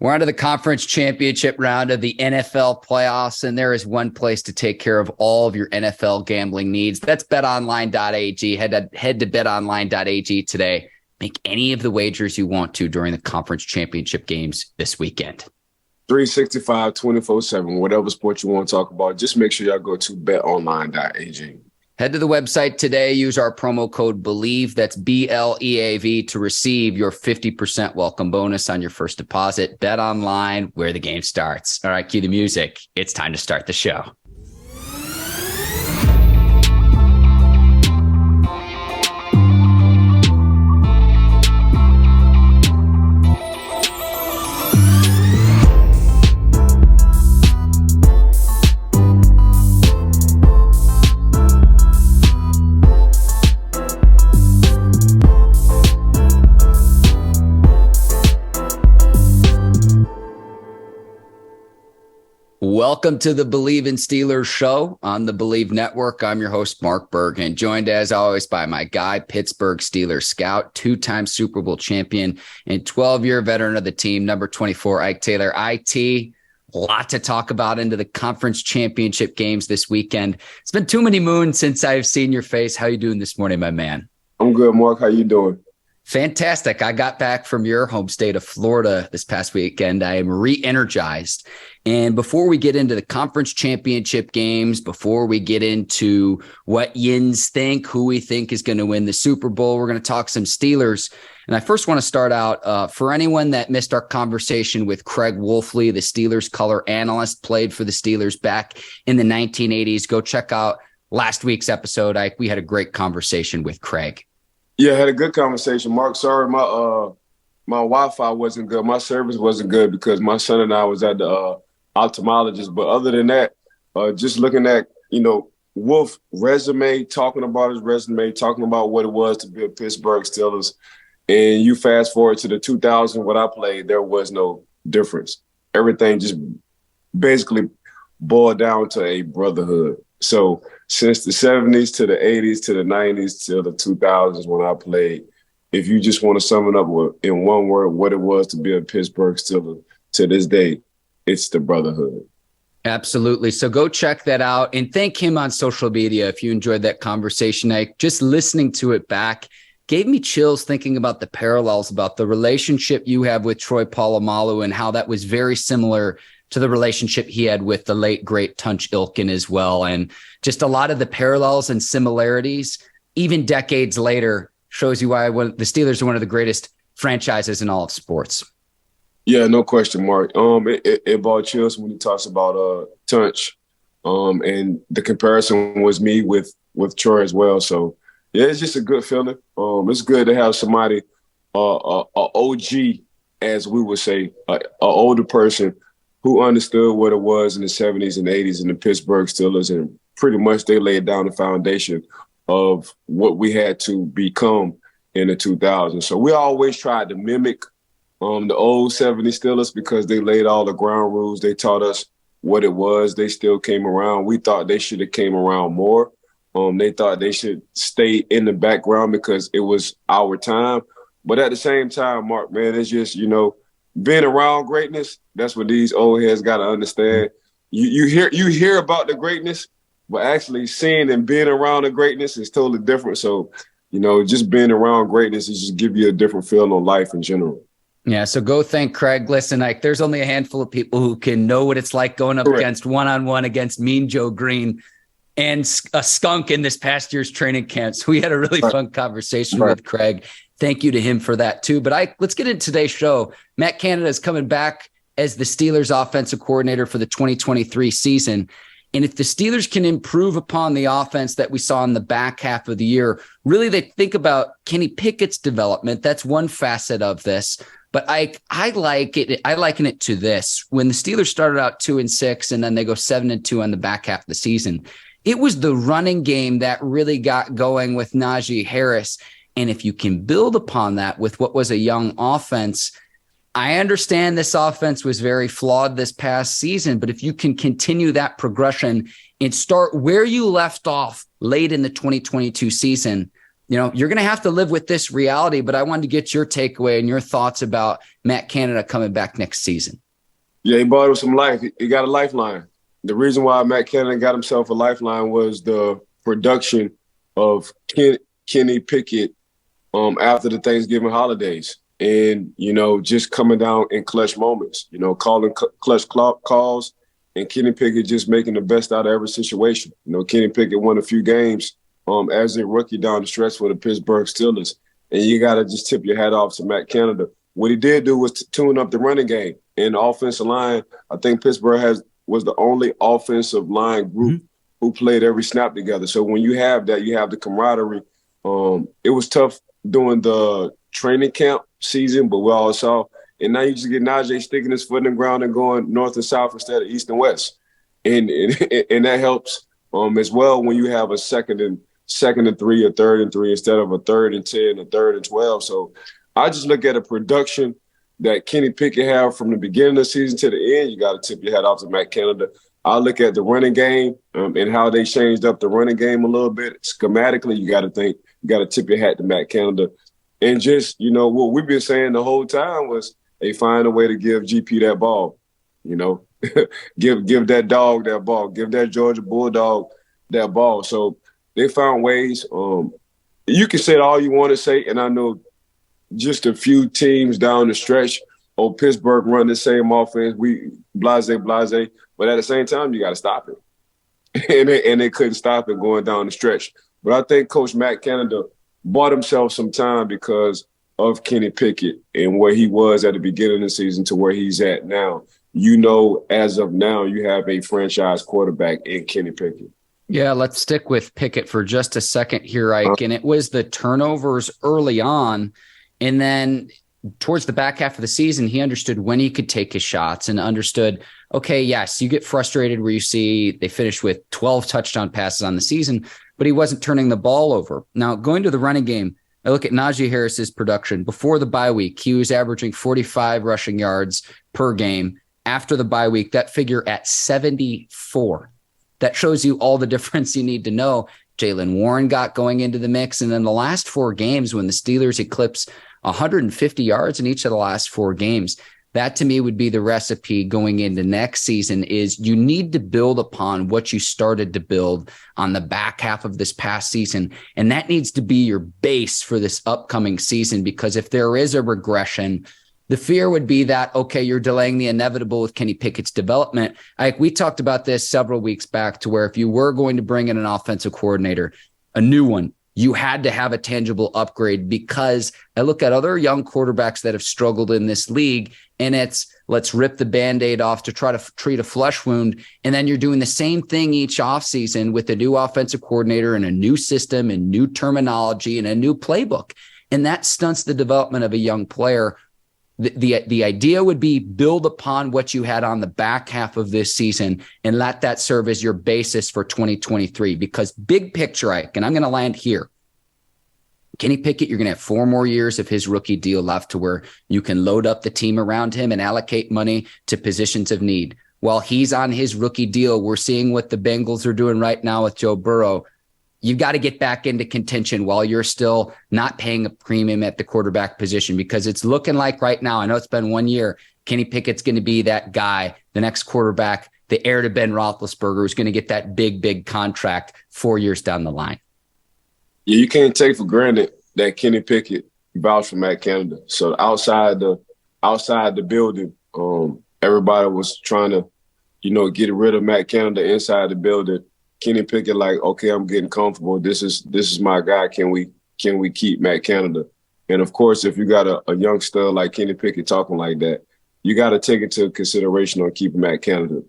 We're on to the conference championship round of the NFL playoffs, and there is one place to take care of all of your NFL gambling needs. That's betonline.ag. Head to betonline.ag today. Make any of the wagers you want to during the conference championship games this weekend. 365, 24/7, whatever sport you want to talk about, just make sure y'all go to betonline.ag. Head to the website today. Use our promo code BELIEVE, that's BLEAV, to receive your 50% welcome bonus on your first deposit. Bet online, where the game starts. All right, cue the music. It's time to start the show. Welcome to the Believe in Steelers show on the Believe Network. I'm your host, Mark Bergin, joined as always by my guy, Pittsburgh Steelers scout, two-time Super Bowl champion, and 12-year veteran of the team, number 24, Ike Taylor. IT, a lot to talk about into the conference championship games this weekend. It's been too many moons since I've seen your face. How you doing this morning, my man? I'm good, Mark. How you doing? Fantastic. I got back from your home state of Florida this past weekend. I am re-energized. And before we get into the conference championship games, before we get into what Yins think, who we think is going to win the Super Bowl, we're going to talk some Steelers. And I first want to start out, for anyone that missed our conversation with Craig Wolfley, the Steelers color analyst, played for the Steelers back in the 1980s. Go check out last week's episode. We had a great conversation with Craig. Yeah, I had a good conversation, Mark. Sorry, my Wi-Fi wasn't good. My service wasn't good because my son and I was at the ophthalmologist. But other than that, just looking at, Wolf resume, talking about his resume, talking about what it was to be a Pittsburgh Steelers. And you fast forward to the 2000 when I played, there was no difference. Everything just basically boiled down to a brotherhood. So since the 70s to the 80s to the 90s to the 2000s when I played, if you just want to sum it up in one word, what it was to be a Pittsburgh Steeler to this day, it's the brotherhood. Absolutely. So go check that out and thank him on social media if you enjoyed that conversation. Just listening to it back gave me chills thinking about the parallels, about the relationship you have with Troy Polamalu and how that was very similar to the relationship he had with the late, great Tunch Ilkin as well. And just a lot of the parallels and similarities, even decades later, shows you why the Steelers are one of the greatest franchises in all of sports. Yeah, no question, Mark. It brought chills when he talks about Tunch. And the comparison was me with Troy as well. So, yeah, it's just a good feeling. It's good to have somebody, a OG, as we would say, an older person who understood what it was in the 70s and 80s in the Pittsburgh Steelers, and pretty much they laid down the foundation of what we had to become in the 2000s. So we always tried to mimic the old 70s Steelers because they laid all the ground rules. They taught us what it was. They still came around. We thought they should have came around more. They thought they should stay in the background because it was our time. But at the same time, Mark, man, it's just, being around greatness, that's what these old heads got to understand. You hear about the greatness, but actually seeing and being around the greatness is totally different. So, just being around greatness is just give you a different feel on life in general. Yeah, so go thank Craig. Listen, there's only a handful of people who can know what it's like going up against one-on-one against Mean Joe Green and a skunk in this past year's training camp. So we had a really fun conversation with Craig. Thank you to him for that too. But let's get into today's show. Matt Canada is coming back as the Steelers offensive coordinator for the 2023 season. And if the Steelers can improve upon the offense that we saw in the back half of the year, really they think about Kenny Pickett's development. That's one facet of this. But I liken it to this. When the Steelers started out 2-6 and then they go 7-2 on the back half of the season, it was the running game that really got going with Najee Harris. And if you can build upon that with what was a young offense, I understand this offense was very flawed this past season, but if you can continue that progression and start where you left off late in the 2022 season, you're going to have to live with this reality, but I wanted to get your takeaway and your thoughts about Matt Canada coming back next season. Yeah, he bought him some life. He got a lifeline. The reason why Matt Canada got himself a lifeline was the production of Kenny Pickett after the Thanksgiving holidays. And, just coming down in clutch moments, calling clutch calls, and Kenny Pickett just making the best out of every situation. Kenny Pickett won a few games as a rookie down the stretch for the Pittsburgh Steelers. And you got to just tip your hat off to Matt Canada. What he did do was to tune up the running game. And the offensive line, I think Pittsburgh was the only offensive line group who played every snap together. So when you have that, you have the camaraderie. It was tough during the training camp season, but we all saw. And now you just get Najee sticking his foot in the ground and going north and south instead of east and west. And that helps as well when you have a second and 3, a third and 3 instead of a third and 10, a third and 12. So I just look at a production that Kenny Pickett had from the beginning of the season to the end. You got to tip your hat off to Matt Canada. I look at the running game and how they changed up the running game a little bit. Schematically, you got to tip your hat to Matt Canada. And just, what we've been saying the whole time was they find a way to give GP that ball, give that dog that ball, give that Georgia Bulldog that ball. So they found ways. You can say all you want to say, and I know just a few teams down the stretch, Pittsburgh run the same offense, we blase, but at the same time, you got to stop it. and they couldn't stop it going down the stretch. But I think Coach Matt Canada bought himself some time because of Kenny Pickett and where he was at the beginning of the season to where he's at now. As of now, you have a franchise quarterback in Kenny Pickett. Yeah, let's stick with Pickett for just a second here, Ike. And it was the turnovers early on. And then towards the back half of the season, he understood when he could take his shots and understood, okay, yes, you get frustrated where you see they finished with 12 touchdown passes on the season, but he wasn't turning the ball over. Now, going to the running game, I look at Najee Harris's production. Before the bye week, he was averaging 45 rushing yards per game. After the bye week, that figure at 74. That shows you all the difference you need to know. Jaylen Warren got going into the mix. And then the last 4 games when the Steelers eclipsed 150 yards in each of the last 4 games, that to me would be the recipe going into next season is you need to build upon what you started to build on the back half of this past season. And that needs to be your base for this upcoming season, because if there is a regression, the fear would be that, okay, you're delaying the inevitable with Kenny Pickett's development. We talked about this several weeks back to where if you were going to bring in an offensive coordinator, a new one, you had to have a tangible upgrade, because I look at other young quarterbacks that have struggled in this league and it's let's rip the Band-Aid off to try to treat a flesh wound. And then you're doing the same thing each offseason with a new offensive coordinator and a new system and new terminology and a new playbook. And that stunts the development of a young player. The idea would be build upon what you had on the back half of this season and let that serve as your basis for 2023, because big picture, Ike, and I'm going to land here. Kenny Pickett, you're going to have 4 more years of his rookie deal left to where you can load up the team around him and allocate money to positions of need. While he's on his rookie deal, we're seeing what the Bengals are doing right now with Joe Burrow. You've got to get back into contention while you're still not paying a premium at the quarterback position, because it's looking like right now, I know it's been 1 year, Kenny Pickett's going to be that guy, the next quarterback, the heir to Ben Roethlisberger, who's going to get that big contract 4 years down the line. Yeah, you can't take for granted that Kenny Pickett vouched for Matt Canada. So outside the building, everybody was trying to, get rid of Matt Canada. Inside the building, Kenny Pickett, like, okay, I'm getting comfortable. This is my guy. Can we keep Matt Canada? And of course, if you got a youngster like Kenny Pickett talking like that, you got to take into consideration on keeping Matt Canada.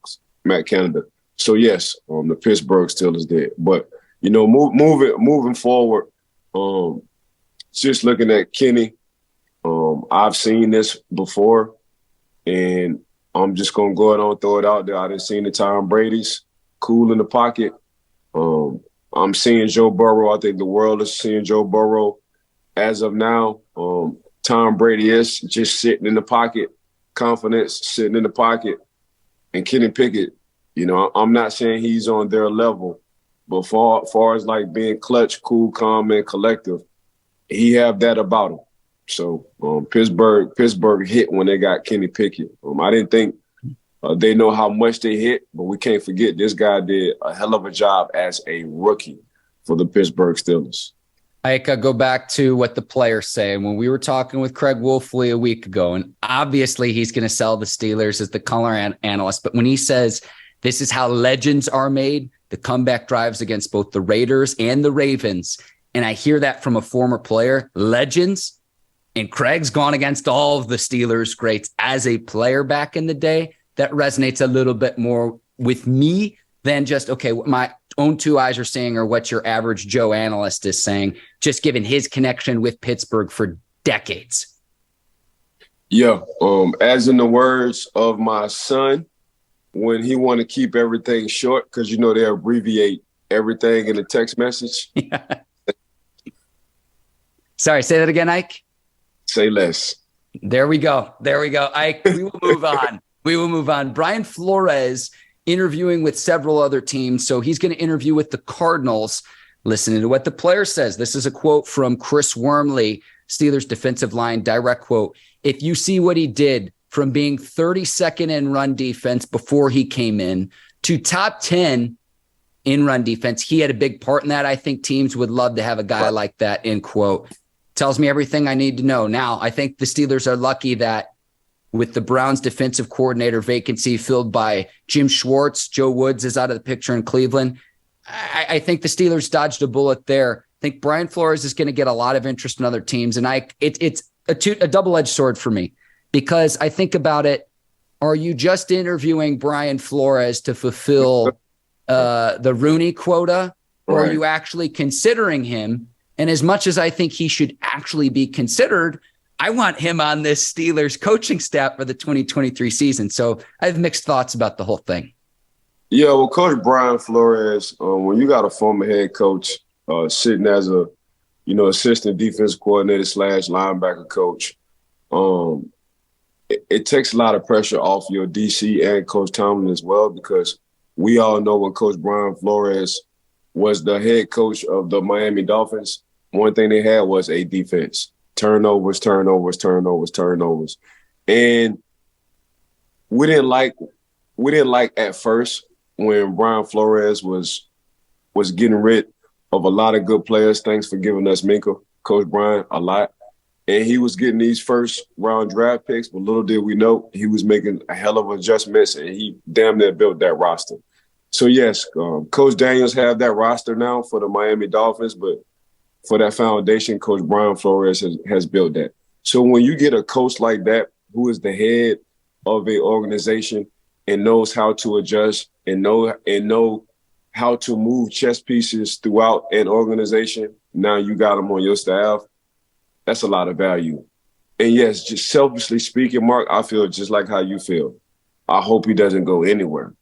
So yes, the Pittsburgh Steelers did, but moving forward, just looking at Kenny, I've seen this before, and I'm just gonna go ahead and throw it out there. I didn't see the Tom Brady's cool in the pocket. I'm seeing Joe Burrow. I think the world is seeing Joe Burrow as of now. Tom Brady is just sitting in the pocket, confidence sitting in the pocket. And Kenny Pickett, I'm not saying he's on their level, but far as like being clutch, cool, calm, and collective, he have that about him. So Pittsburgh hit when they got Kenny Pickett. I didn't think they know how much they hit, but we can't forget this guy did a hell of a job as a rookie for the Pittsburgh Steelers. I go back to what the players say. And when we were talking with Craig Wolfley a week ago, and obviously he's going to sell the Steelers as the color analyst, but when he says this is how legends are made, the comeback drives against both the Raiders and the Ravens, and I hear that from a former player, legends, and Craig's gone against all of the Steelers greats as a player back in the day, that resonates a little bit more with me than just, okay, what my own two eyes are saying or what your average Joe analyst is saying, just given his connection with Pittsburgh for decades. Yeah. As in the words of my son, when he want to keep everything short, because, you know, they abbreviate everything in a text message. Yeah. Sorry, say that again, Ike. Say less. There we go. Ike, we will move on. We will move on. Brian Flores interviewing with several other teams. So he's going to interview with the Cardinals. Listening to what the player says. This is a quote from Chris Wormley, Steelers defensive line, direct quote. If you see what he did from being 32nd in run defense before he came in to top 10 in run defense, he had a big part in that. I think teams would love to have a guy like that, end quote. Tells me everything I need to know. Now, I think the Steelers are lucky that with the Browns defensive coordinator vacancy filled by Jim Schwartz, Joe Woods is out of the picture in Cleveland. I think the Steelers dodged a bullet there. I think Brian Flores is going to get a lot of interest in other teams. And it's a double-edged sword for me because I think about it. Are you just interviewing Brian Flores to fulfill the Rooney quota? Or are you actually considering him? And as much as I think he should actually be considered, I want him on this Steelers coaching staff for the 2023 season. So I have mixed thoughts about the whole thing. Yeah, well, Coach Brian Flores, when you got a former head coach sitting as a, assistant defensive coordinator / linebacker coach, it takes a lot of pressure off your DC and Coach Tomlin as well, because we all know when Coach Brian Flores was the head coach of the Miami Dolphins, one thing they had was a defense. Turnovers. And we didn't like at first when Brian Flores was getting rid of a lot of good players. Thanks for giving us Minka, Coach Brian, a lot. And he was getting these first round draft picks, but little did we know he was making a hell of adjustments, and he damn near built that roster. So yes, Coach Daniels have that roster now for the Miami Dolphins, but for that foundation, Coach Brian Flores has built that. So when you get a coach like that, who is the head of a organization and knows how to adjust and know how to move chess pieces throughout an organization, now you got them on your staff, that's a lot of value. And yes, just selfishly speaking, Mark, I feel just like how you feel. I hope he doesn't go anywhere.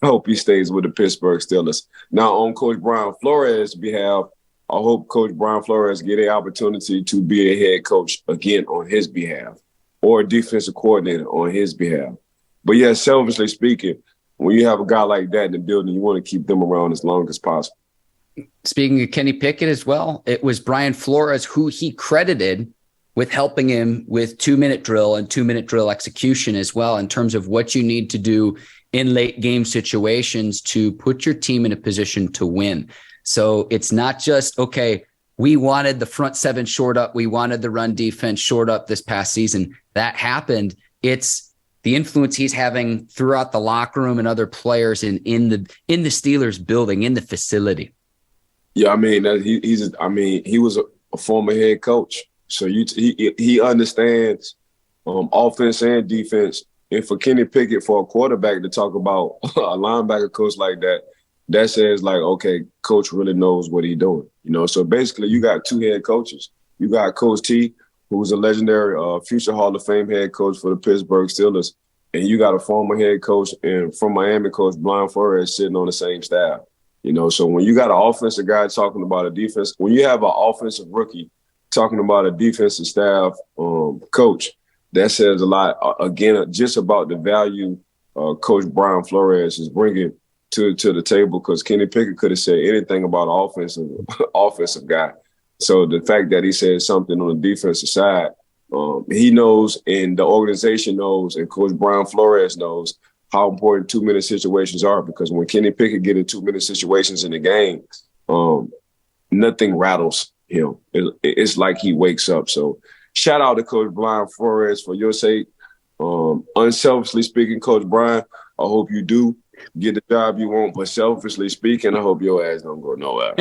I hope he stays with the Pittsburgh Steelers. Now, on Coach Brian Flores' behalf, I hope Coach Brian Flores get an opportunity to be a head coach again on his behalf, or a defensive coordinator on his behalf. But yeah, selfishly speaking, when you have a guy like that in the building, you want to keep them around as long as possible. Speaking of Kenny Pickett as well, it was Brian Flores who he credited with helping him with 2-minute drill and 2-minute drill execution as well, in terms of what you need to do in late game situations to put your team in a position to win. So it's not just, okay, we wanted the front seven short up, we wanted the run defense short up this past season. That happened. It's the influence he's having throughout the locker room and other players in the Steelers building, in the facility. Yeah, I mean, he was a former head coach, so he understands offense and defense. And for Kenny Pickett, for a quarterback to talk about a linebacker coach like that, that says like, okay, coach really knows what he's doing. So basically you got two head coaches. You got Coach T, who's a legendary future Hall of Fame head coach for the Pittsburgh Steelers, and you got a former head coach and from Miami, Coach Brian Flores, sitting on the same staff. So when you got an offensive guy talking about a defense, when you have an offensive rookie talking about a defensive staff coach, that says a lot, again, just about the value Coach Brian Flores is bringing to the table, because Kenny Pickett could have said anything about an offensive guy. So the fact that he said something on the defensive side, he knows, and the organization knows, and Coach Brian Flores knows how important 2-minute situations are, because when Kenny Pickett get in 2-minute situations in the game, nothing rattles him. It's like he wakes up. So shout out to Coach Brian Flores for your sake. Unselfishly speaking, Coach Brian, I hope you do get the job you want, but selfishly speaking, I hope your ass don't go nowhere.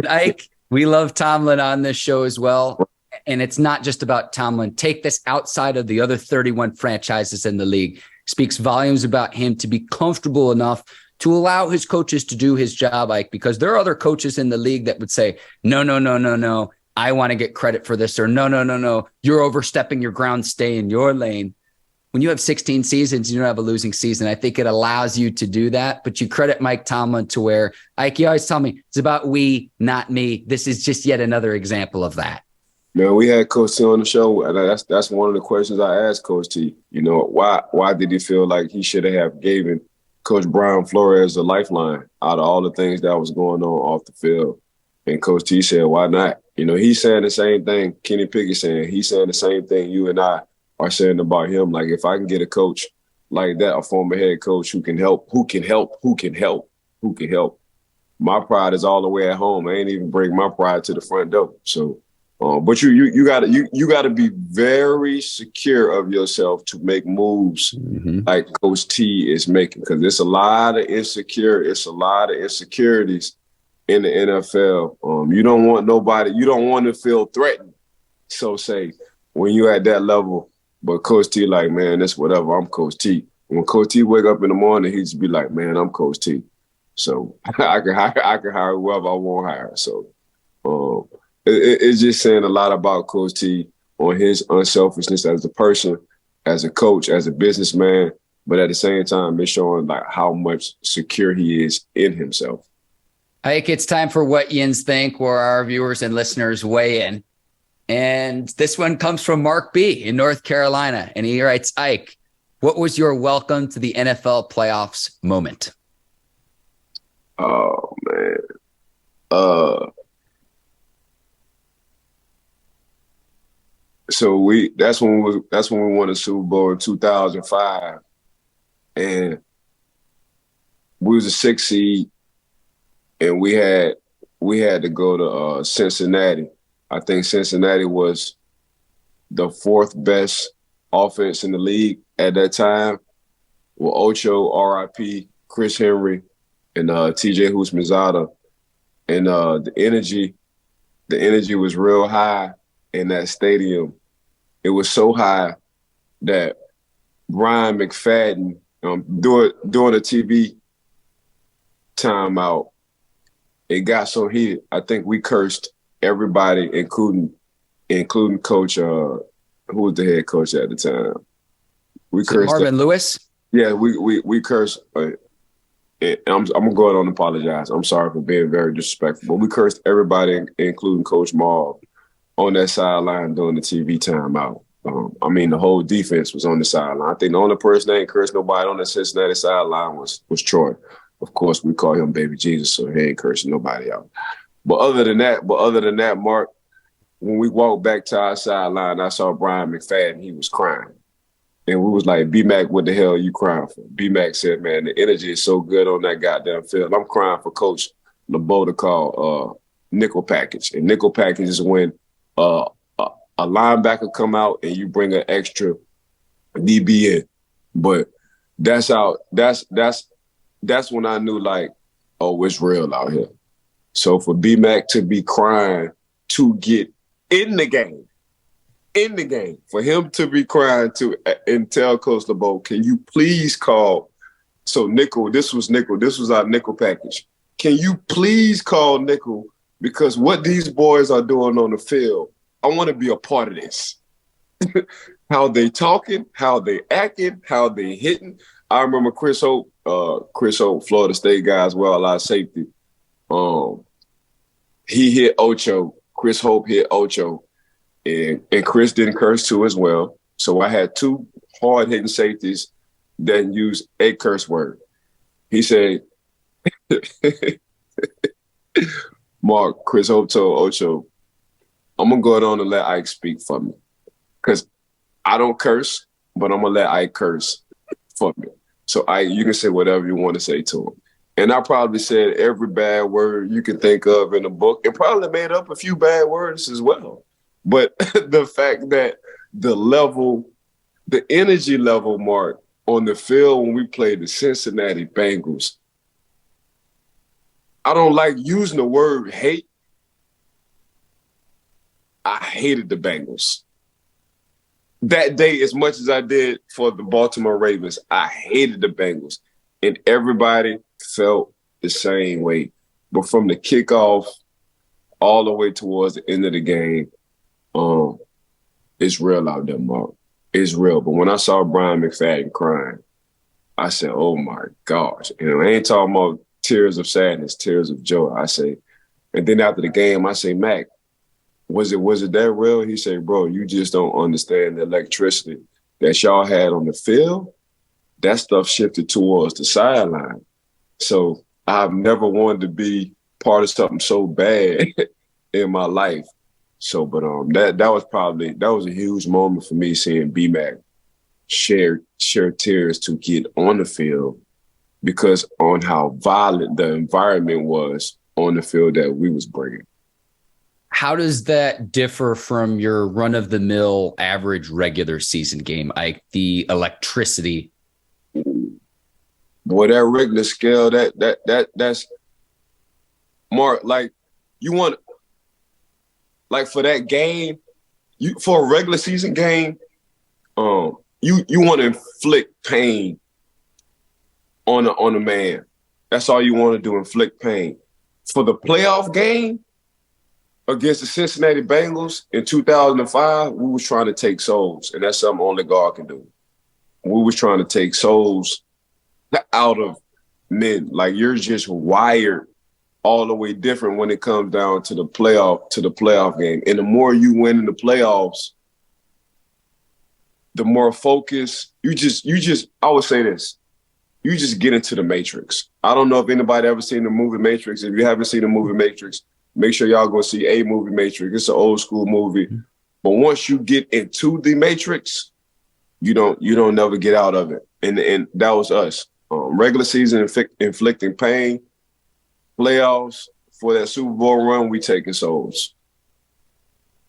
Ike, we love Tomlin on this show as well. And it's not just about Tomlin. Take this outside of the other 31 franchises in the league. Speaks volumes about him to be comfortable enough to allow his coaches to do his job, Ike, because there are other coaches in the league that would say, no, I want to get credit for this, or no, you're overstepping your ground, stay in your lane. When you have 16 seasons, you don't have a losing season. I think it allows you to do that, but you credit Mike Tomlin to where, Ike, you always tell me it's about we, not me. This is just yet another example of that. Man, we had Coach T on the show, and that's one of the questions I asked Coach T. You know, why did he feel like he should have given Coach Brian Flores a lifeline out of all the things that was going on off the field? And Coach T said, why not? You know, he's saying the same thing Kenny Pickett saying. He's saying the same thing you and I are saying about him. Like, if I can get a coach like that, a former head coach who can help. My pride is all the way at home. I ain't even bring my pride to the front door. So, but you gotta be very secure of yourself to make moves like Coach T is making, because it's a lot of insecurities in the NFL. You don't want to feel threatened. So say when you're at that level, but Coach T like, man, that's whatever. I'm Coach T. When Coach T wake up in the morning, he just be like, man, I'm Coach T. So I can hire whoever I want to hire. So it's just saying a lot about Coach T on his unselfishness as a person, as a coach, as a businessman, but at the same time, it's showing like how much secure he is in himself. Ike, it's time for What Yins Think, where our viewers and listeners weigh in. And this one comes from Mark B. in North Carolina. And he writes, Ike, what was your welcome to the NFL playoffs moment? Oh, man. So that's when we won the Super Bowl in 2005. And we was a 6 seed, and we had to go to Cincinnati. I think Cincinnati was the 4th best offense in the league at that time, with Ocho, R.I.P., Chris Henry, and T.J. Houshmandzadeh. And the energy was real high in that stadium. It was so high that Brian McFadden, during a TV timeout, it got so heated. I think we cursed everybody, including Coach, who was the head coach at the time. We cursed Marvin Lewis. Yeah, we cursed. I'm gonna go ahead and apologize. I'm sorry for being very disrespectful, but we cursed everybody, including Coach Marv, on that sideline during the TV timeout. I mean, the whole defense was on the sideline. I think the only person that ain't cursed nobody on the Cincinnati sideline was Troy. Of course, we call him Baby Jesus, so he ain't cursing nobody out. But other than that, Mark, when we walked back to our sideline, I saw Brian McFadden. He was crying. And we was like, B-Mac, what the hell are you crying for? B-Mac said, man, the energy is so good on that goddamn field. I'm crying for Coach LeBeau to call nickel package. And nickel package is when a linebacker come out and you bring an extra DB in. But that's when I knew, like, oh, it's real out here. So for B-Mac to be crying to get in the game, for him to be crying and tell Coach LeBeau, can you please call? So nickel, this was our nickel package. Can you please call nickel? Because what these boys are doing on the field, I want to be a part of this. How they talking, how they acting, how they hitting. I remember Chris Hope, Florida State guy as well, a lot of safety. He hit Ocho. Chris Hope hit Ocho. And Chris didn't curse too as well. So I had 2 hard-hitting safeties that used a curse word. He said, Mark, Chris Hope told Ocho, I'm going to go on and let Ike speak for me. Because I don't curse, but I'm going to let Ike curse for me. So Ike, you can say whatever you want to say to him. And I probably said every bad word you can think of in the book and probably made up a few bad words as well. But the fact that the energy level, Mark, on the field when we played the Cincinnati Bengals, I don't like using the word hate. I hated the Bengals. That day, as much as I did for the Baltimore Ravens, I hated the Bengals. And everybody felt the same way. But from the kickoff all the way towards the end of the game, it's real out there, Mark. It's real. But when I saw Brian McFadden crying, I said, oh, my gosh. And I ain't talking about tears of sadness, tears of joy. I say, and then after the game, I say, Mac, was it that real? He said, bro, you just don't understand the electricity that y'all had on the field. That stuff shifted towards the sideline. So I've never wanted to be part of something so bad in my life. So, but that was a huge moment for me, seeing B-Mac share tears to get on the field because on how violent the environment was on the field that we was bringing. How does that differ from your run-of-the-mill average regular season game? Like the electricity. Boy, that regular scale, that's Mark. Like you want, like for that game, for a regular season game, you want to inflict pain on a man. That's all you want to do, inflict pain. For the playoff game against the Cincinnati Bengals in 2005, we was trying to take souls, and that's something only God can do. We was trying to take souls out of men. Like you're just wired all the way different when it comes down to the playoff game. And the more you win in the playoffs, the more focus you just I would say this. You just get into the Matrix. I don't know if anybody ever seen the movie Matrix. If you haven't seen the movie Matrix, make sure y'all go see a movie Matrix. It's an old school movie. But once you get into the Matrix, you don't never get out of it. And that was us. Regular season inflicting pain, playoffs for that Super Bowl run, we taking souls.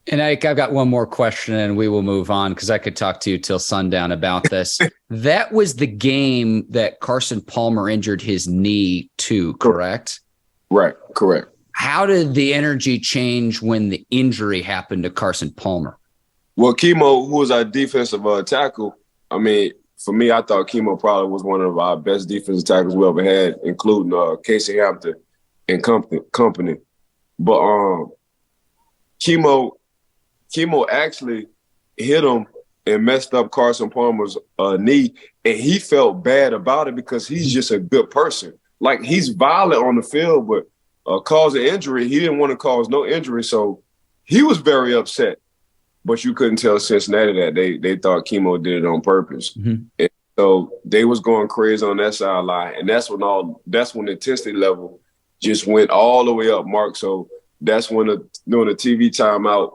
And I've got one more question and we will move on because I could talk to you till sundown about this. That was the game that Carson Palmer injured his knee to, correct? Right, correct. How did the energy change when the injury happened to Carson Palmer? Well, Kimo, who was our defensive tackle, I mean, for me, I thought Kimo probably was one of our best defensive tackles we ever had, including Casey Hampton and company. But Kimo actually hit him and messed up Carson Palmer's knee, and he felt bad about it because he's just a good person. Like, he's violent on the field, but cause an injury, he didn't want to cause no injury, so he was very upset. But you couldn't tell Cincinnati that they thought Kimo did it on purpose. Mm-hmm. And so they was going crazy on that sideline, and that's when the intensity level just went all the way up, Mark. So that's when during the TV timeout,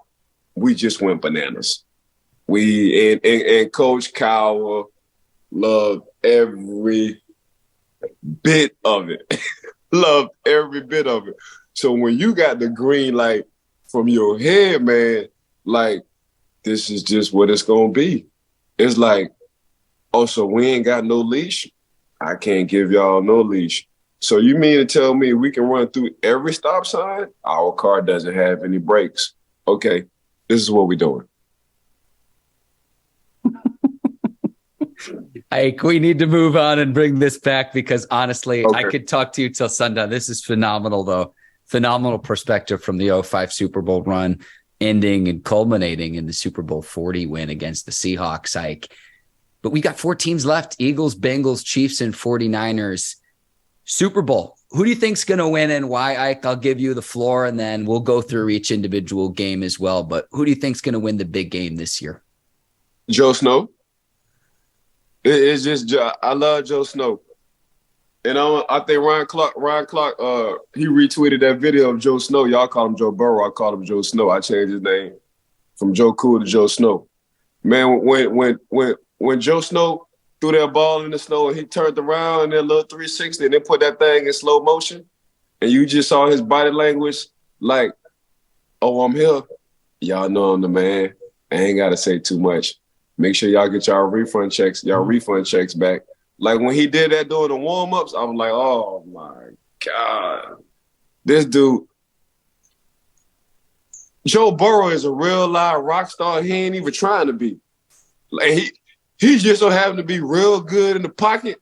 we just went bananas. We and Coach Cowher loved every bit of it. Loved every bit of it. So when you got the green light from your head, man, like, this is just what it's gonna be. It's like, oh, so we ain't got no leash? I can't give y'all no leash. So you mean to tell me we can run through every stop sign? Our car doesn't have any brakes. Okay, this is what we're doing. We need to move on and bring this back because honestly, okay. I could talk to you till sundown. This is phenomenal, though. Phenomenal perspective from the 2005 Super Bowl run, ending and culminating in the Super Bowl 40 win against the Seahawks. But we got 4 teams left: Eagles, Bengals, Chiefs, and 49ers. Super Bowl. Who do you think's going to win and why? Ike, I'll give you the floor, and then we'll go through each individual game as well. But who do you think's going to win the big game this year? Joe Snow. It's just I love Joe Snow. And I think Ryan Clark, he retweeted that video of Joe Snow. Y'all call him Joe Burrow. I call him Joe Snow. I changed his name from Joe Cool to Joe Snow. Man, when Joe Snow threw that ball in the snow and he turned around and then little 360 and then put that thing in slow motion, and you just saw his body language like, oh, I'm here. Y'all know I'm the man. I ain't got to say too much. Make sure y'all get y'all refund checks back. Like when he did that during the warm-ups, I was like, oh my God. This dude, Joe Burrow is a real live rock star. He ain't even trying to be. Like he just so happened to be real good in the pocket.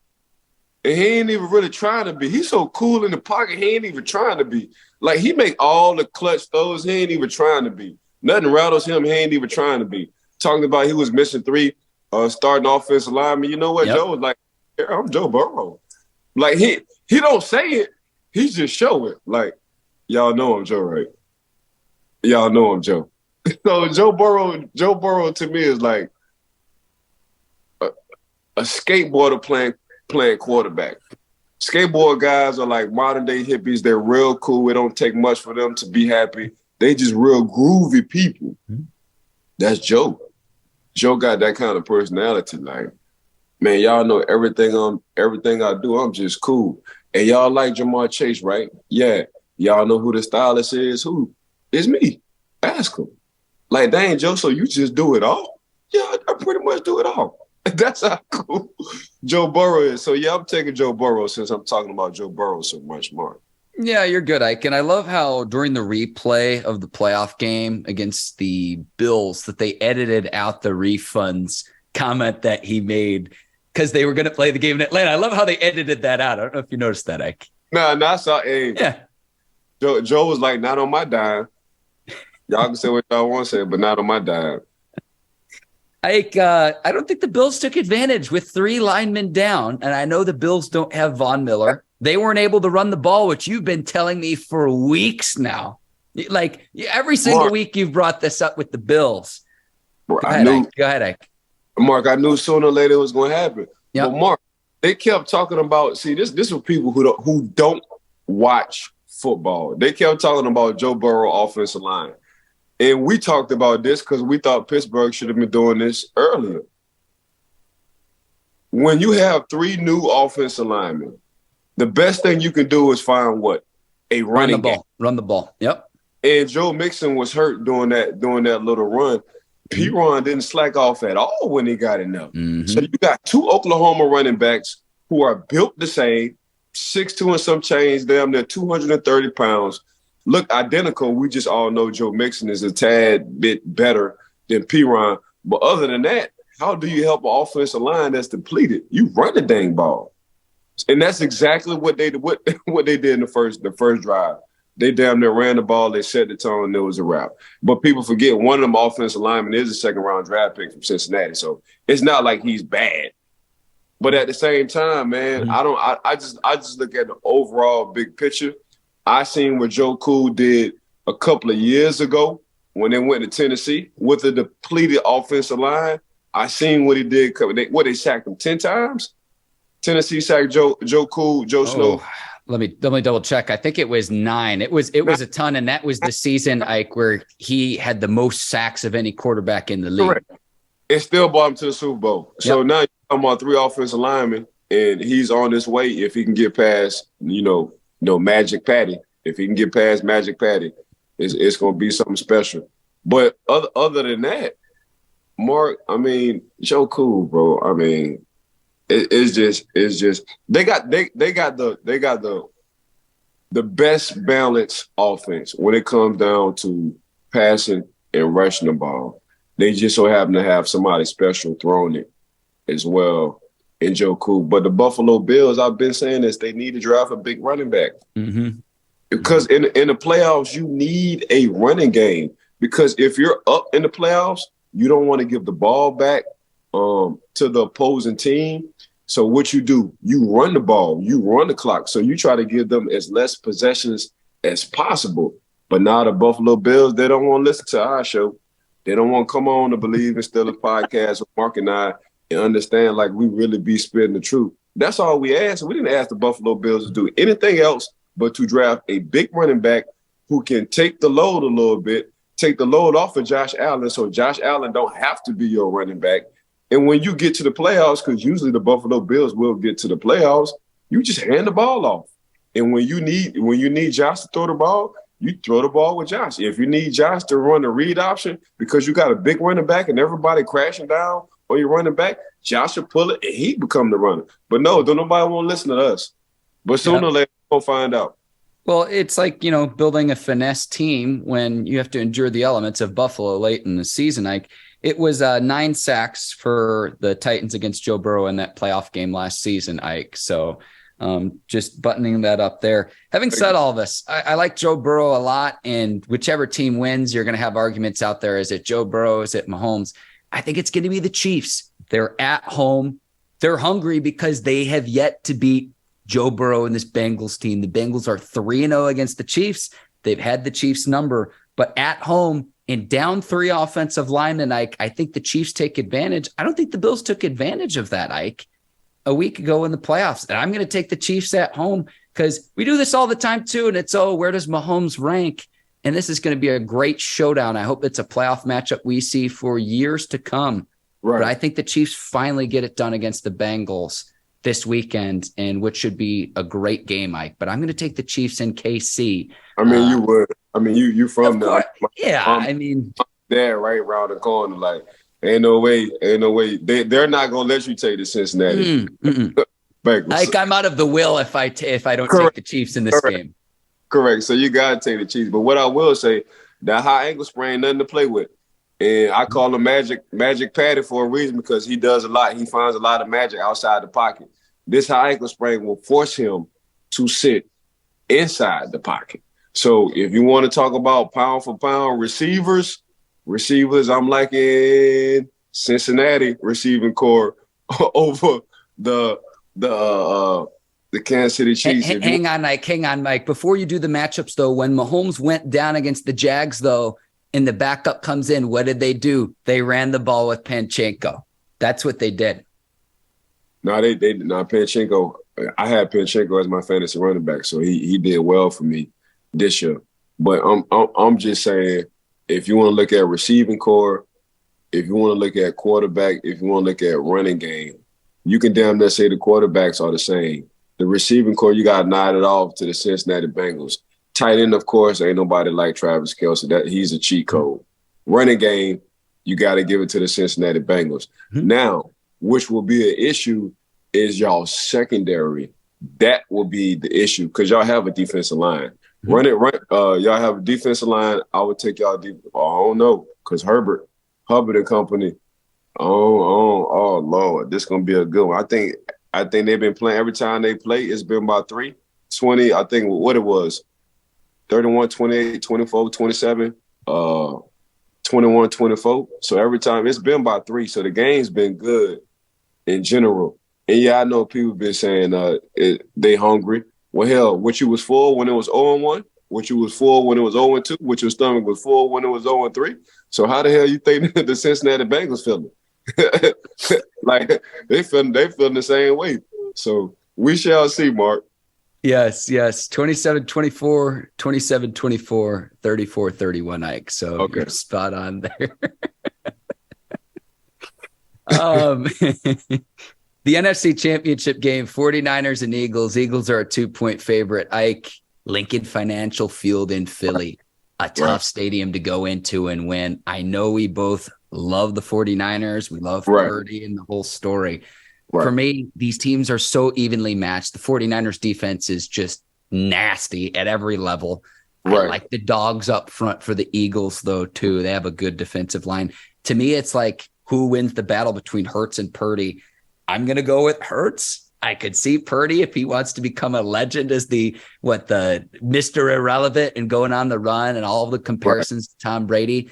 And he ain't even really trying to be. He's so cool in the pocket, he ain't even trying to be. Like he make all the clutch throws, he ain't even trying to be. Nothing rattles him, he ain't even trying to be. Talking about he was missing 3 starting offensive linemen. You know what? Yep. Joe was like, yeah, I'm Joe Burrow. Like he don't say it, he just show it. Like, y'all know I'm Joe, right? Y'all know I'm Joe. So Joe Burrow to me is like a skateboarder playing quarterback. Skateboard guys are like modern day hippies. They're real cool. It don't take much for them to be happy. They just real groovy people. Mm-hmm. That's Joe. Joe got that kind of personality. Like, man, y'all know everything I do, I'm just cool. And y'all like Jamar Chase, right? Yeah. Y'all know who the stylist is? Who? It's me. Ask him. Like, dang, Joe, so you just do it all? Yeah, I pretty much do it all. That's how cool Joe Burrow is. So, yeah, I'm taking Joe Burrow since I'm talking about Joe Burrow so much more. Yeah, you're good, Ike. And I love how during the replay of the playoff game against the Bills that they edited out the refunds comment that he made because they were going to play the game in Atlanta. I love how they edited that out. I don't know if you noticed that, Ike. No, I saw. Hey, yeah. Joe was like, not on my dime. Y'all can say what y'all want to say, but not on my dime. Ike, I don't think the Bills took advantage with 3 linemen down. And I know the Bills don't have Von Miller. They weren't able to run the ball, which you've been telling me for weeks now. Like every single week you've brought this up with the Bills. Go ahead, Ike. Mark, I knew sooner or later it was going to happen. Yep. But Mark, they kept talking about, see, this is people who don't watch football. They kept talking about Joe Burrow offensive line. And we talked about this because we thought Pittsburgh should have been doing this earlier. When you have 3 new offensive linemen, the best thing you can do is find what? A running game. Run the ball. Yep. And Joe Mixon was hurt doing that little run. P-Ron didn't slack off at all when he got in there. Mm-hmm. So you got 2 Oklahoma running backs who are built the same, 6'2" and some change, damn near 230 pounds, look identical. We just all know Joe Mixon is a tad bit better than P-Ron. But other than that, how do you help an offensive line that's depleted? You run the dang ball. And that's exactly what they did in the first drive. They damn near ran the ball, they set the tone, and it was a wrap. But people forget one of them offensive linemen is a second-round draft pick from Cincinnati, so it's not like he's bad. But at the same time, man, mm-hmm. I just look at the overall big picture. I seen what Joe Cool did a couple of years ago when they went to Tennessee with a depleted offensive line. I seen what he did. They sacked him 10 times. Tennessee sacked Joe Cool, Joe Snow. Let me double check. I think it was 9. It was a ton, and that was the season, Ike, where he had the most sacks of any quarterback in the league. Correct. It still brought him to the Super Bowl. Yep. So now you're talking about 3 offensive linemen, and he's on his way if he can get past, Magic Patty. If he can get past Magic Patty, it's going to be something special. But other than that, Mark, I mean, Joe Cool, bro. I mean, it's just they got the best balanced offense when it comes down to passing and rushing the ball. They just so happen to have somebody special throwing it as well in Joe Cool. But the Buffalo Bills, I've been saying this, they need to draft a big running back. Mm-hmm. Because in the playoffs, you need a running game. Because if you're up in the playoffs, you don't want to give the ball back to the opposing team. So what you do, you run the ball, you run the clock. So you try to give them as less possessions as possible. But now the Buffalo Bills, they don't want to listen to our show. They don't want to come on to Believe in Steelers podcast with Mark and I and understand like we really be spitting the truth. That's all we asked. We didn't ask the Buffalo Bills to do anything else but to draft a big running back who can take the load a little bit, take the load off of Josh Allen, so Josh Allen don't have to be your running back. And when you get to the playoffs, because usually the Buffalo Bills will get to the playoffs, you just hand the ball off. And when you need Josh to throw the ball, you throw the ball with Josh. If you need Josh to run the read option because you got a big running back and everybody crashing down on your running back, Josh will pull it and he become the runner. But no, don't nobody want to listen to us. But sooner or later, we'll find out. Well, it's like, building a finesse team when you have to endure the elements of Buffalo late in the season. It was 9 sacks for the Titans against Joe Burrow in that playoff game last season, Ike. So just buttoning that up there. Having said all this, I like Joe Burrow a lot, and whichever team wins, you're going to have arguments out there. Is it Joe Burrow? Is it Mahomes? I think it's going to be the Chiefs. They're at home. They're hungry because they have yet to beat Joe Burrow and this Bengals team. The Bengals are 3-0 against the Chiefs. They've had the Chiefs number, but at home and down 3 offensive linemen, Ike, I think the Chiefs take advantage. I don't think the Bills took advantage of that, Ike, a week ago in the playoffs. And I'm going to take the Chiefs at home because we do this all the time too. And it's, where does Mahomes rank? And this is going to be a great showdown. I hope it's a playoff matchup we see for years to come. Right. But I think the Chiefs finally get it done against the Bengals this weekend, and which should be a great game, Mike. But I'm going to take the Chiefs in KC. I mean, you would. I mean, you from there. Yeah, I mean, there right around the corner. Like, ain't no way. They're not going to let you take the Cincinnati Bengals. Like, I'm out of the will if I don't take the Chiefs in this game. Correct. So you got to take the Chiefs. But what I will say, that high ankle sprain, nothing to play with. And I call him Magic Patty for a reason, because he does a lot. He finds a lot of magic outside the pocket. This high ankle sprain will force him to sit inside the pocket. So if you want to talk about pound for pound receivers, I'm liking Cincinnati receiving core over the Kansas City Chiefs. Hang on, Mike. Before you do the matchups, though, when Mahomes went down against the Jags, though, and the backup comes in, what did they do? They ran the ball with Panchenko. That's what they did. No, they did not. Panchenko, I had Panchenko as my fantasy running back, so he did well for me this year. But I'm just saying, if you want to look at receiving core, if you want to look at quarterback, if you want to look at running game, you can damn near say the quarterbacks are the same. The receiving core, you got to nod it off to the Cincinnati Bengals. Tight end, of course, ain't nobody like Travis Kelce. That he's a cheat code. Running game, you got to give it to the Cincinnati Bengals. Now, which will be an issue is y'all secondary. That will be the issue because y'all have a defensive line. Y'all have a defensive line. I would take y'all deep. I don't know, because Hubbard and company. Oh Lord, this gonna be a good one. I think they've been playing every time they play. It's been about 3-20. I think what it was. 31, 28, 24, 27, 21, 24. So every time it's been about 3. So the game's been good in general. And yeah, I know people been saying they hungry. Well, hell, what you was full when it was 0-1, what you was full when it was 0-2, what your stomach was full when it was 0-3. So how the hell you think the Cincinnati Bengals feeling? Like they feeling the same way. So we shall see, Mark. Yes. 27-24, 27-24, 34-31, Ike. So you're spot on there. The NFC Championship game, 49ers and Eagles. Eagles are a 2-point favorite. Ike, Lincoln Financial Field in Philly, a tough stadium to go into and win. I know we both love the 49ers. We love Purdy and the whole story. Right. For me, these teams are so evenly matched. The 49ers defense is just nasty at every level. Right. I like the dogs up front for the Eagles, though, too. They have a good defensive line. To me, it's like who wins the battle between Hurts and Purdy. I'm going to go with Hurts. I could see Purdy if he wants to become a legend as the Mr. Irrelevant and going on the run and all of the comparisons to Tom Brady.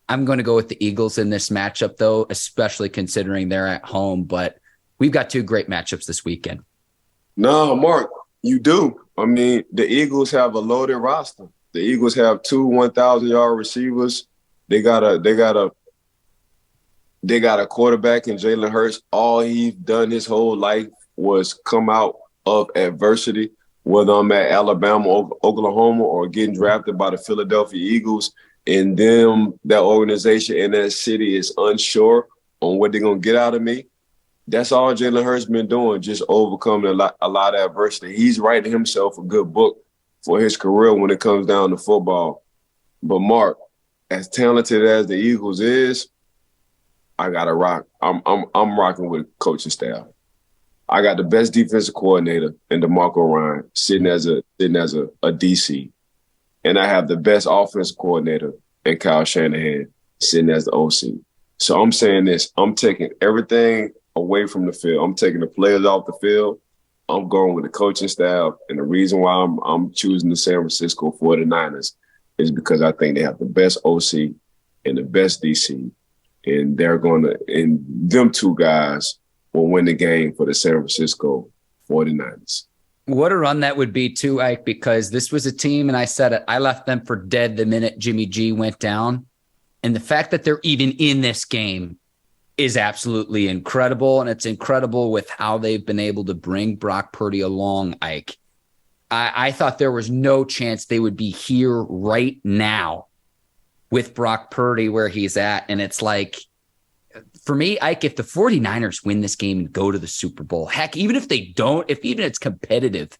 I'm going to go with the Eagles in this matchup, though, especially considering they're at home. But we've got 2 great matchups this weekend. No, Mark, you do. I mean, the Eagles have a loaded roster. The Eagles have 2 1,000-yard receivers. They got a quarterback in Jalen Hurts. All he's done his whole life was come out of adversity, whether I'm at Alabama, Oklahoma, or getting drafted by the Philadelphia Eagles, and that organization and that city is unsure on what they're going to get out of me. That's all Jalen Hurts been doing, just overcoming a lot of adversity. He's writing himself a good book for his career when it comes down to football. But Mark, as talented as the Eagles is, I gotta rock. I'm rocking with coaching staff. I got the best defensive coordinator in DeMarco Ryan sitting as a DC, and I have the best offensive coordinator in Kyle Shanahan sitting as the OC. So I'm saying this: I'm taking everything away from the field. I'm taking the players off the field. I'm going with the coaching staff, and the reason why I'm choosing the San Francisco 49ers is because I think they have the best OC and the best DC, and and them two guys will win the game for the San Francisco 49ers. What a run that would be too, Ike, because this was a team, and I said it, I left them for dead the minute Jimmy G went down. And the fact that they're even in this game is absolutely incredible. And it's incredible with how they've been able to bring Brock Purdy along, Ike. I thought there was no chance they would be here right now with Brock Purdy where he's at. And it's like, for me, Ike, if the 49ers win this game and go to the Super Bowl, heck, even if they don't, if even it's competitive,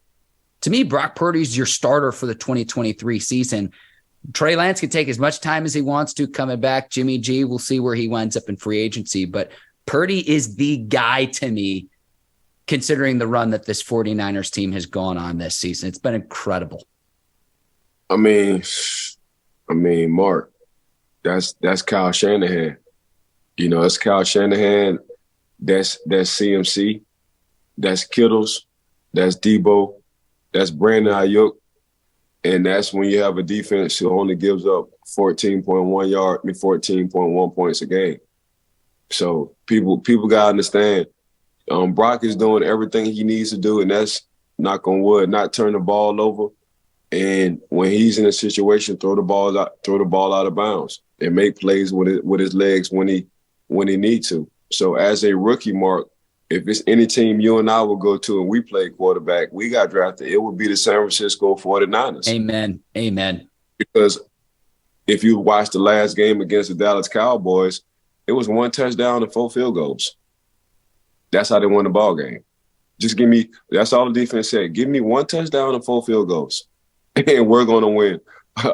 to me, Brock Purdy's your starter for the 2023 season. Trey Lance can take as much time as he wants to coming back. Jimmy G, we'll see where he winds up in free agency. But Purdy is the guy to me, considering the run that this 49ers team has gone on this season. It's been incredible. I mean, Mark, that's Kyle Shanahan. You know, it's Kyle Shanahan. That's CMC. That's Kittles. That's Debo. That's Brandon Ayuk. And that's when you have a defense who only gives up 14.1 points a game. So people got to understand, Brock is doing everything he needs to do, and that's, knock on wood, not turn the ball over. And when he's in a situation, throw the ball out of bounds and make plays with his legs when he needs to. So as a rookie, Mark, if it's any team you and I will go to and we play quarterback, we got drafted, it would be the San Francisco 49ers. Amen. Because if you watch the last game against the Dallas Cowboys, it was 1 touchdown and 4 field goals. That's how they won the ball game. That's all the defense said. Give me 1 touchdown and 4 field goals, and we're going to win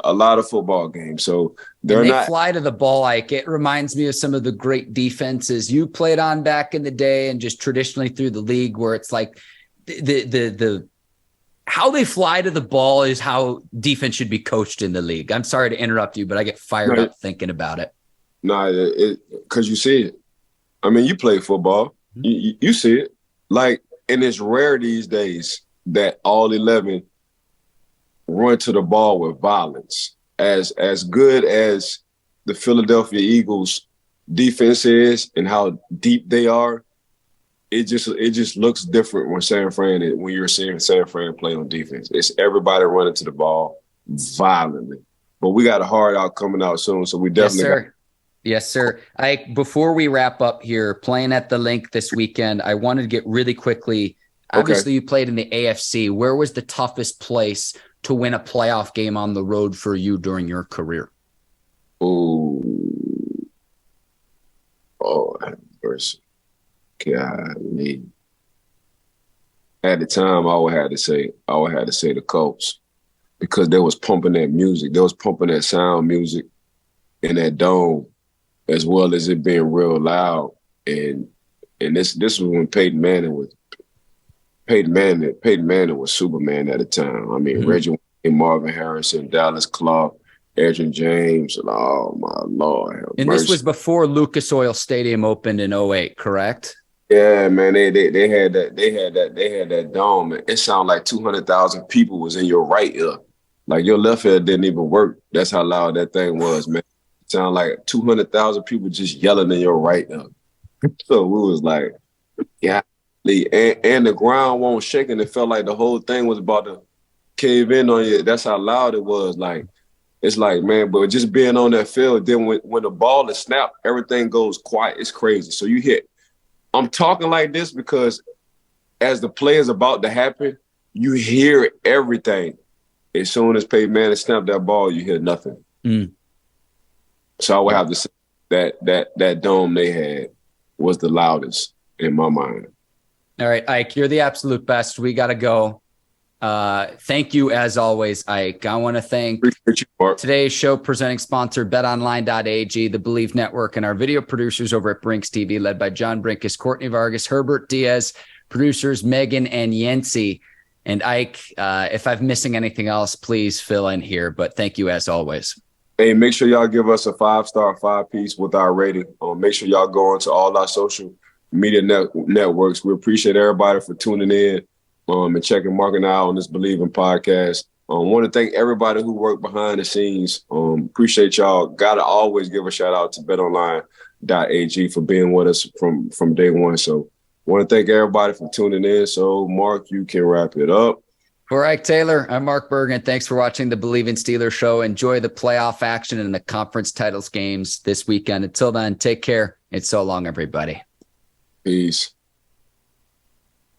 a lot of football games. So they fly to the ball, like it reminds me of some of the great defenses you played on back in the day and just traditionally through the league, where it's like the how they fly to the ball is how defense should be coached in the league. I'm sorry to interrupt you, but I get fired up thinking about it. No, because you see it. I mean, you play football. You see it. Like, and it's rare these days that all 11 run to the ball with violence. As good as the Philadelphia Eagles defense is and how deep they are, it just looks different when you're seeing San Fran play on defense. It's everybody running to the ball violently. But we got a hard out coming out soon, so we definitely Yes, sir. Before we wrap up here, playing at the Link this weekend, I wanted to get really quickly. Obviously, you played in the AFC. Where was the toughest place to win a playoff game on the road for you during your career? Oh, mercy. Golly. At the time, I would have to say the Colts, because they was pumping that music. They was pumping that sound music in that dome, as well as it being real loud. And this was when Peyton Manning was Superman at the time. I mean, Reggie, Marvin Harrison, Dallas Clark, Adrian James, and oh my Lord. And this was before Lucas Oil Stadium opened in 2008, correct? Yeah, man. They had that dome. It sounded like 200,000 people was in your right ear. Like your left ear didn't even work. That's how loud that thing was, man. It sounded like 200,000 people just yelling in your right ear. So we was like, yeah. And the ground won't shake, and it felt like the whole thing was about to cave in on you. That's how loud it was. Like, it's like, man, but just being on that field, then when the ball is snapped, everything goes quiet. It's crazy. So you hit. I'm talking like this because as the play is about to happen, you hear everything. As soon as Peyton Manning snapped that ball, you hear nothing. So I would have to say that dome they had was the loudest in my mind. All right, Ike, you're the absolute best. We got to go. Thank you as always, Ike. I want to thank today's show presenting sponsor betonline.ag, the Believe Network, and our video producers over at Brinks TV, led by John Brinkus, Courtney Vargas, Herbert Diaz, producers Megan and Yancey. And Ike, if I'm missing anything else, please fill in here. But thank you as always. Hey, make sure y'all give us a 5-star 5-piece with our rating. Make sure y'all go onto all our social media networks. We appreciate everybody for tuning in and checking Mark and I on this Believing podcast. I want to thank everybody who worked behind the scenes. Appreciate y'all. Got to always give a shout out to betonline.ag for being with us from day one. So want to thank everybody for tuning in. So, Mark, you can wrap it up. For Ike Taylor, I'm Mark Bergin. Thanks for watching the Believe in Steelers show. Enjoy the playoff action and the conference titles games this weekend. Until then, take care. It's so long, everybody. Peace.